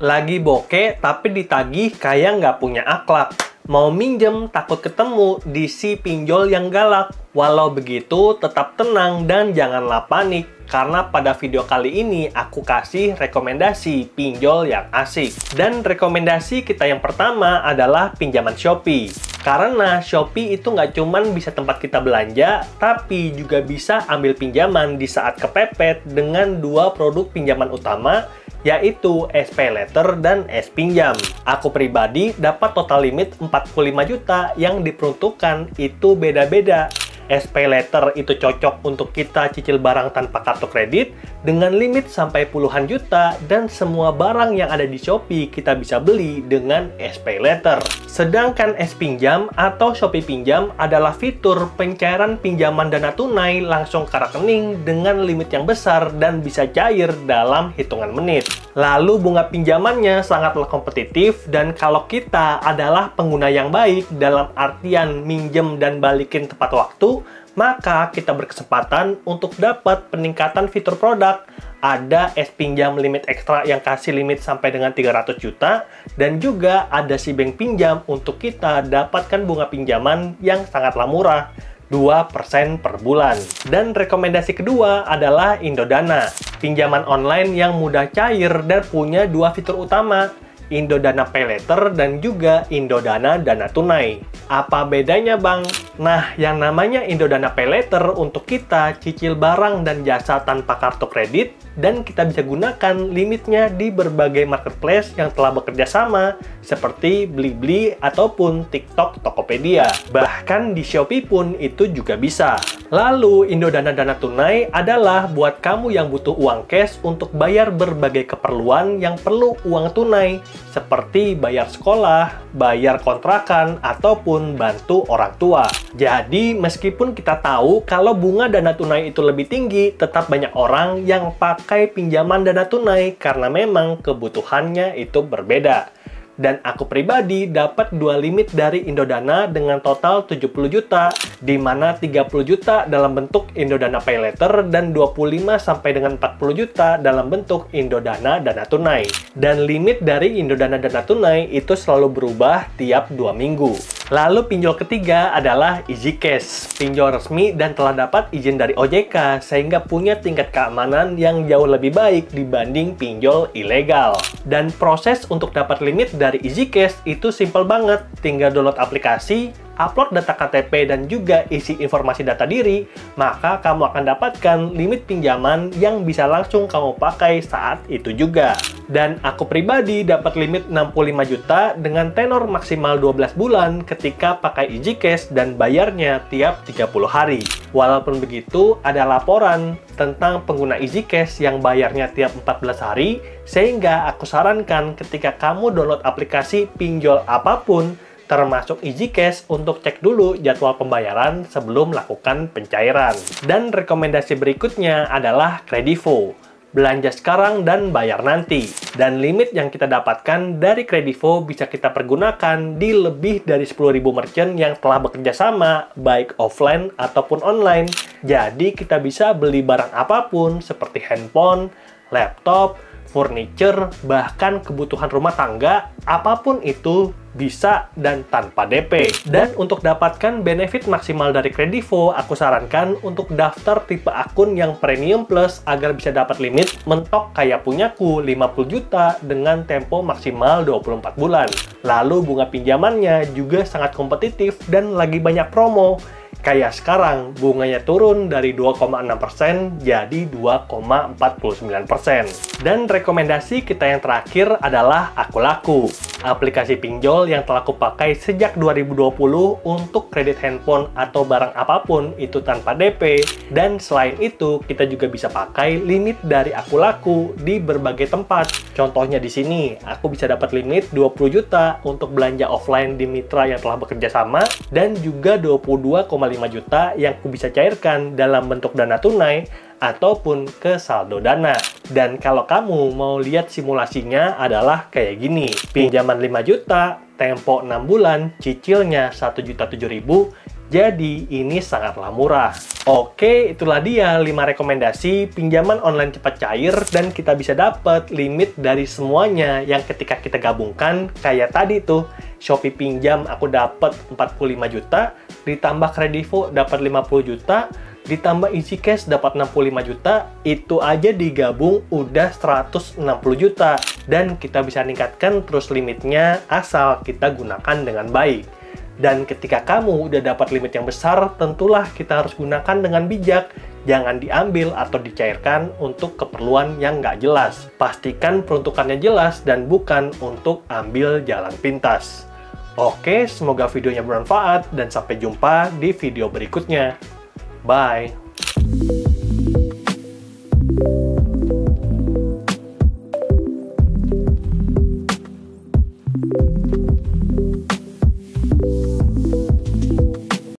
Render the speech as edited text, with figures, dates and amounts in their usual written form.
Lagi bokeh tapi ditagih kayak nggak punya akhlak. Mau minjem takut ketemu di si pinjol yang galak. Walau begitu tetap tenang dan janganlah panik. Karena pada video kali ini aku kasih rekomendasi pinjol yang asik. Dan rekomendasi kita yang pertama adalah pinjaman Shopee. Karena Shopee itu nggak cuman bisa tempat kita belanja, tapi juga bisa ambil pinjaman di saat kepepet dengan dua produk pinjaman utama, yaitu SPayLater dan S-Pinjam. Aku pribadi dapat total limit 45 juta yang diperuntukkan itu beda-beda. SPayLater itu cocok untuk kita cicil barang tanpa kartu kredit dengan limit sampai puluhan juta dan semua barang yang ada di Shopee kita bisa beli dengan SPayLater. Sedangkan S-Pinjam atau Shopee Pinjam adalah fitur pencairan pinjaman dana tunai langsung ke rekening dengan limit yang besar dan bisa cair dalam hitungan menit. Lalu bunga pinjamannya sangatlah kompetitif dan kalau kita adalah pengguna yang baik dalam artian minjem dan balikin tepat waktu, maka kita berkesempatan untuk dapat peningkatan fitur produk. Ada S-Pinjam limit ekstra yang kasih limit sampai dengan 300 juta dan juga ada si bank pinjam untuk kita dapatkan bunga pinjaman yang sangatlah murah, 2% per bulan. Dan rekomendasi kedua adalah Indodana, pinjaman online yang mudah cair dan punya dua fitur utama, Indodana PayLater dan juga Indodana Dana Tunai. Apa bedanya bang? Nah, yang namanya Indodana PayLater untuk kita cicil barang dan jasa tanpa kartu kredit dan kita bisa gunakan limitnya di berbagai marketplace yang telah bekerja sama seperti Blibli ataupun TikTok Tokopedia. Bahkan di Shopee pun itu juga bisa. Lalu Indodana Dana Tunai adalah buat kamu yang butuh uang cash untuk bayar berbagai keperluan yang perlu uang tunai seperti bayar sekolah, bayar kontrakan, ataupun bantu orang tua. Jadi, meskipun kita tahu kalau bunga dana tunai itu lebih tinggi, tetap banyak orang yang pakai pinjaman dana tunai karena memang kebutuhannya itu berbeda. Dan aku pribadi dapat dua limit dari Indodana dengan total 70 juta, di mana 30 juta dalam bentuk Indodana PayLater dan 25 sampai dengan 40 juta dalam bentuk Indodana Dana Tunai. Dan limit dari Indodana Dana Tunai itu selalu berubah tiap 2 minggu. Lalu pinjol ketiga adalah EasyCash, pinjol resmi dan telah dapat izin dari OJK sehingga punya tingkat keamanan yang jauh lebih baik dibanding pinjol ilegal. Dan proses untuk dapat limit dari EasyCash itu simple banget, tinggal download aplikasi, upload data KTP dan juga isi informasi data diri, maka kamu akan dapatkan limit pinjaman yang bisa langsung kamu pakai saat itu juga. Dan aku pribadi dapat limit 65 juta dengan tenor maksimal 12 bulan ketika pakai EasyCash dan bayarnya tiap 30 hari. Walaupun begitu, ada laporan tentang pengguna EasyCash yang bayarnya tiap 14 hari, sehingga aku sarankan ketika kamu download aplikasi pinjol apapun, termasuk EasyCash, untuk cek dulu jadwal pembayaran sebelum melakukan pencairan. Dan rekomendasi berikutnya adalah Kredivo, belanja sekarang dan bayar nanti. Dan limit yang kita dapatkan dari Kredivo bisa kita pergunakan di lebih dari 10.000 merchant yang telah bekerja sama, baik offline ataupun online. Jadi kita bisa beli barang apapun seperti handphone, laptop, furniture, bahkan kebutuhan rumah tangga, apapun itu bisa dan tanpa DP. Dan untuk dapatkan benefit maksimal dari Kredivo, aku sarankan untuk daftar tipe akun yang Premium Plus agar bisa dapat limit mentok kayak punyaku 50 juta dengan tempo maksimal 24 bulan. Lalu bunga pinjamannya juga sangat kompetitif dan lagi banyak promo. Kayak sekarang, bunganya turun dari 2,6% jadi 2,49%. Dan rekomendasi kita yang terakhir adalah Akulaku, aplikasi pinjol yang telah aku pakai sejak 2020 untuk kredit handphone atau barang apapun itu tanpa DP. Dan selain itu, kita juga bisa pakai limit dari Akulaku di berbagai tempat. Contohnya di sini, aku bisa dapat limit 20 juta untuk belanja offline di mitra yang telah bekerja sama dan juga 22,5 juta yang aku bisa cairkan dalam bentuk dana tunai ataupun ke saldo dana. Dan kalau kamu mau lihat simulasinya adalah kayak gini. Pinjaman 5 juta, tempo 6 bulan, cicilnya 1.007.000, Jadi, ini sangatlah murah. Oke, itulah dia 5 rekomendasi pinjaman online cepat cair dan kita bisa dapat limit dari semuanya yang ketika kita gabungkan kayak tadi tuh. Shopee pinjam aku dapat 45 juta, ditambah Kredivo dapat 50 juta, ditambah Easy Cash dapat 65 juta, itu aja digabung udah 160 juta. Dan kita bisa meningkatkan terus limitnya asal kita gunakan dengan baik. Dan ketika kamu udah dapat limit yang besar, tentulah kita harus gunakan dengan bijak. Jangan diambil atau dicairkan untuk keperluan yang nggak jelas. Pastikan peruntukannya jelas dan bukan untuk ambil jalan pintas. Oke, semoga videonya bermanfaat dan sampai jumpa di video berikutnya. Bye!